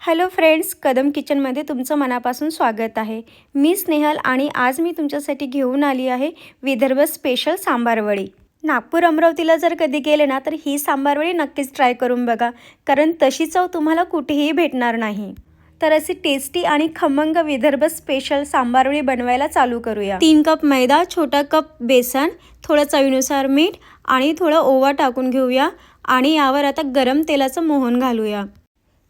Hello friends, Kadam किचनमध्ये तुमचं मनापासून स्वागत आहे। मी स्नेहल आणि आज मी तुमच्यासाठी घेऊन आली आहे विदर्भ स्पेशल सांबारवडी। नागपूर अमरावतीला जर कधी गेले ना तर ही सांबारवडी नक्कीच ट्राय करून बघा, कारण तशी चव तुम्हाला कुठेही भेटणार नाही। तर अशी टेस्टी आणि खमंग विदर्भ स्पेशल सांबारवडी बनवायला चालू करूया। 3 कप मैदा, छोटा कप बेसन, थोडं चवीनुसार मीठ आणि थोडं ओवा टाकून घेऊया आणि यावर आता गरम तेलाचं मोहन घालूया।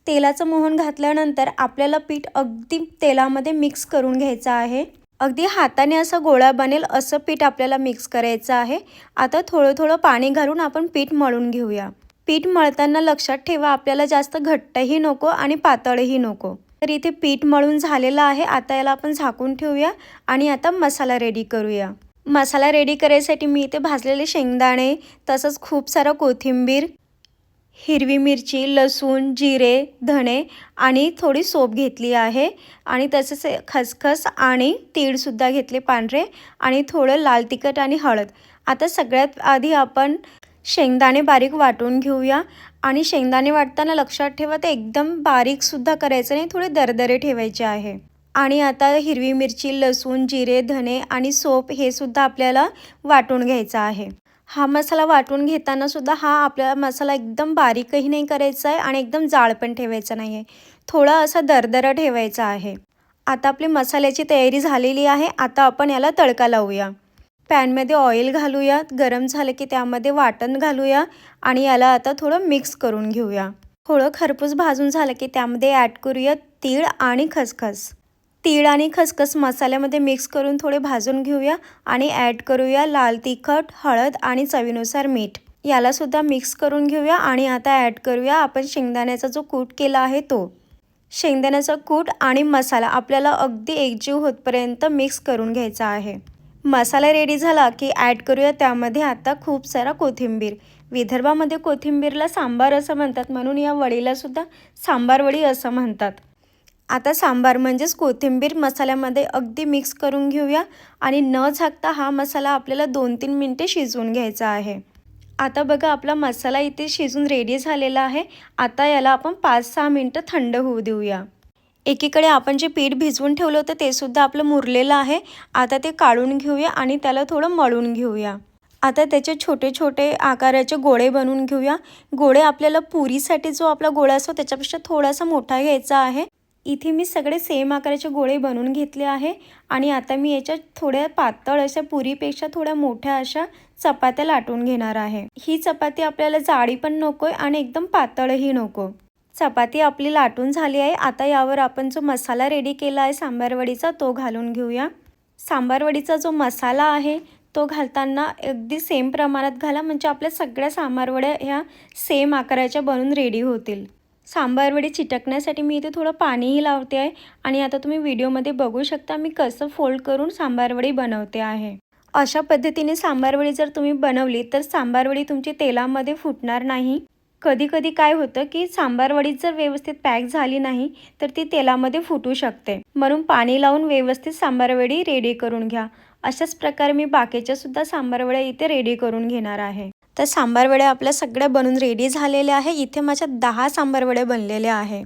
तेलाचं मोहन घातल्यानंतर आपल्याला पीठ अगदी तेलामध्ये मिक्स करून घ्यायचं आहे। अगदी हाताने असं गोळा बनेल असं पीठ आपल्याला मिक्स करायचं आहे। आता थोडं पाणी घालून आपण पीठ मळून घेऊया। पीठ मळताना लक्षात ठेवा, आपल्याला जास्त घट्टही नको आणि पातळही नको। तर इथे पीठ मळून झालेलं आहे। आता याला आपण झाकून ठेवूया आणि आता मसाला रेडी करूया। मसाला रेडी करायसाठी मी इथे भाजलेले शेंगदाणे, तसंच खूप सारा कोथिंबीर, हिरवी मिरची, लसूण, जिरे, धणे आणि थोडी सोप घेतली आहे आणि तसेच खसखस आणि तीळ सुद्धा घेतले पांढरे आणि थोडं लाल तिखट आणि हळद। आता सगळ्यात आधी आपण शेंगदाणे बारीक वाटून घेऊया आणि शेंगदाणे वाटताना लक्षात ठेवा ते एकदम बारीक सुद्धा करायचं नाही, थोडे दरदरे ठेवायचे आहे। आणि आता हिरवी मिरची, लसूण, जिरे, धणे आणि सोप हे सुद्धा आपल्याला वाटून घ्यायचं आहे। हा मसाला वाटून घेताना सुद्धा आपल्याला मसाला एकदम बारीकही नाही करायचा आहे आणि एकदम जाड पण ठेवायचा नाही आहे, थोडा असा दरदरा ठेवायचा आहे। आता आपली मसाल्याची तयारी झालेली आहे। आता आपण याला तडका लावूया। पॅनमध्ये ऑइल घालूया, गरम झालं की त्यामध्ये वाटण घालूया आणि याला आता थोडं मिक्स करून घेऊया। थोडं खरपूस भाजून झालं की त्यामध्ये ॲड करूया तीळ आणि खसखस। तीळ आणि खसखस मसाल्यामध्ये मिक्स करून थोडे भाजून घेऊया आणि ॲड करूया लाल तिखट, हळद आणि चवीनुसार मीठ। याला सुद्धा मिक्स करून घेऊया आणि आता ॲड करूया आपण शेंगदाण्याचा जो कूट केला आहे तो। शेंगदाण्याचा कूट आणि मसाला आपल्याला अगदी एकजीव होतपर्यंत मिक्स करून घ्यायचा आहे। मसाला रेडी झाला की ॲड करूया त्यामध्ये आता खूप सारा कोथिंबीर। विदर्भामध्ये कोथिंबीरला सांबार असं म्हणतात, म्हणून या वडीला सुद्धा सांबारवडी असं म्हणतात। आता सांबार म्हणजेच कोथिंबीर मसाल्यामध्ये अगदी मिक्स करून घेऊया आणि न झाकता हा मसाला आपल्याला 2-3 मिनिटे शिजवून घ्यायचा आहे। आता बघा आपला मसाला इथे शिजून रेडी झालेला आहे। आता याला आपण 5-6 मिनिटं थंड होऊ देऊया। एकीकडे आपण जे पीठ भिजवून ठेवलं होतं ते सुद्धा आपलं मुरलेलं आहे। आता ते काढून घेऊया आणि त्याला थोडं मळून घेऊया। आता त्याचे छोटे छोटे आकाराचे गोळे बनवून घेऊया। गोळे आपल्याला पुरीसाठी जो आपला गोळा असतो त्याच्यापेक्षा थोडासा मोठा घ्यायचा आहे। इथे मी सगळे सेम आकाराचे गोळे बनवून घेतले आहे आणि आता मी याच्या थोड्या पातळ अशा पुरीपेक्षा थोड्या मोठ्या अशा चपात्या लाटून घेणार आहे। ही चपाती आपल्याला जाडी पण नकोय आणि एकदम पातळही नको। चपाती आपली लाटून झाली आहे। आता यावर आपण जो मसाला रेडी केला आहे सांबारवडीचा तो घालून घेऊया। सांबारवडीचा जो मसाला आहे तो घालताना अगदी सेम प्रमाणात घाला, म्हणजे आपल्या सगळ्या सांबारवड्या ह्या सेम आकाराच्या बनून रेडी होतील। सांबारवडी चिटकण्यासाठी मी इथे थोडं पाणीही लावते आहे आणि आता तुम्ही व्हिडिओमध्ये बघू शकता मी कसं फोल्ड करून सांबारवडी बनवते आहे। अशा पद्धतीने सांबारवडी जर तुम्ही बनवली तर सांबारवडी तुमची तेलामध्ये फुटणार नाही। कधी कधी काय होतं की सांबारवडी जर व्यवस्थित पॅक झाली नाही तर ती तेलामध्ये फुटू शकते, म्हणून पाणी लावून व्यवस्थित सांबारवडी रेडी करून घ्या। अशाच प्रकारे मी बाकीच्या सुद्धा सांबारवड्या इथे रेडी करून घेणार आहे। तर सांबारवड्या आपल्या सगळ्या बनून रेडी झालेल्या आहे। इथे माझ्या 10 सांबारवड्या बनलेल्या आहे।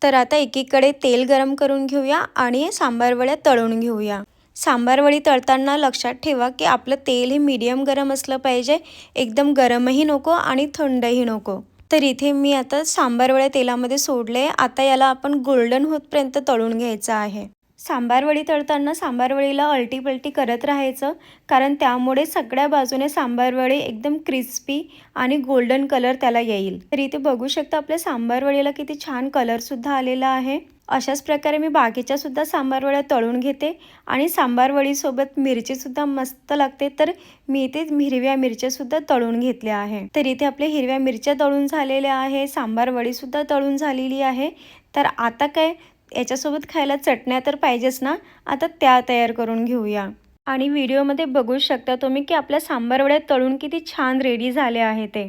तर आता एकीकडे तेल गरम करून घेऊया आणि सांबारवड्या तळून घेऊया। सांबारवडी तळताना लक्षात ठेवा की आपलं तेल हे मीडियम गरम असलं पाहिजे, एकदम गरमही नको आणि थंडही नको। तर इथे मी आता सांबारवड्या तेलामध्ये सोडले। आता याला आपण गोल्डन होतपर्यंत तळून घ्यायचं आहे। सांबारवडी तळताना सांबारवडीला अलटी पलटी करत राहायचं, कारण त्यामुळे सगळ्या बाजूने सांबारवडी एकदम क्रिस्पी आणि गोल्डन कलर त्याला येईल। तर इथे बघू शकता आपल्या सांबारवडीला किती छान कलर सुद्धा आलेला आहे। अशाच प्रकारे मी बाकीच्या सुद्धा सांबारवड्या तळून घेते आणि सांबारवडीसोबत मिरची सुद्धा मस्त लागते, तर मी इथे हिरव्या मिरच्या सुद्धा तळून घेतल्या आहे। तर इथे आपल्या हिरव्या मिरच्या तळून झालेल्या आहे, सांबारवडी सुद्धा तळून झालेली आहे। तर आता काय, याच्यासोबत खायला चटण्या तर पाहिजेच ना, आता त्या तयार करून घेऊया। आणि व्हिडिओमध्ये बघू शकता तुम्ही की आपल्या सांबारवड्या तळून किती छान रेडी झाल्या आहे ते।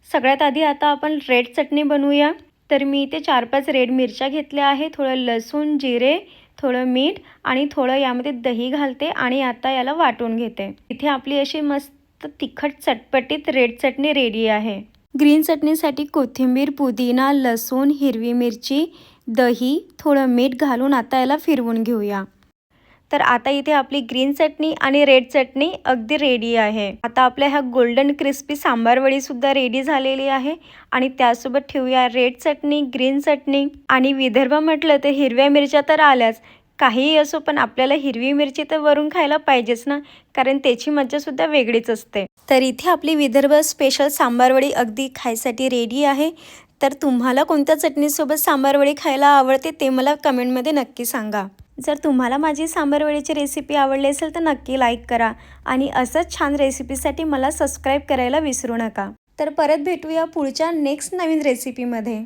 सगळ्यात आधी आता आपण रेड चटणी बनवूया। तर मी इथे 4-5 रेड मिरच्या घेतल्या आहे, थोडं लसूण, जिरे, थोडं मीठ आणि थोडं यामध्ये दही घालते आणि आता याला वाटून घेते। इथे आपली अशी मस्त तिखट चटपटीत रेड चटणी रेडी आहे। ग्रीन चटणीसाठी कोथिंबीर, पुदिना, लसूण, हिरवी मिरची, दही, थोडं मीठ घालून आता याला फिरवून घेऊया. तर आता इथे आपली ग्रीन चटणी आणि रेड चटणी अगदी रेडी आहे. आता आपल्या ह्या गोल्डन क्रिस्पी सांबार वडीसुद्धा रेडी झालेली आहे आणि त्यासोबत ठेवूया रेड चटणी, ग्रीन चटणी आणि विदर्भ म्हटलं तर हिरव्या मिरच्या तर आल्याच. काहीही असो पण आपल्याला हिरवी मिरची तर वरून खायला पाहिजेच ना, कारण त्याची मज्जासुद्धा वेगळीच असते. तर इथे आपली विदर्भ स्पेशल सांबारवडी अगदी खायसाठी रेडी आहे. तर तुम्हाला कोणत्या चटणीसोबत सांबारवडी खायला आवडते ते मला कमेंटमध्ये नक्की सांगा. जर तुम्हाला माझी सांबारवडीची रेसिपी आवडली असेल तर नक्की लाईक करा आणि असंच छान रेसिपीसाठी मला सबस्क्राईब करायला विसरू नका. तर परत भेटूया पुढच्या नेक्स्ट नवीन रेसिपीमध्ये.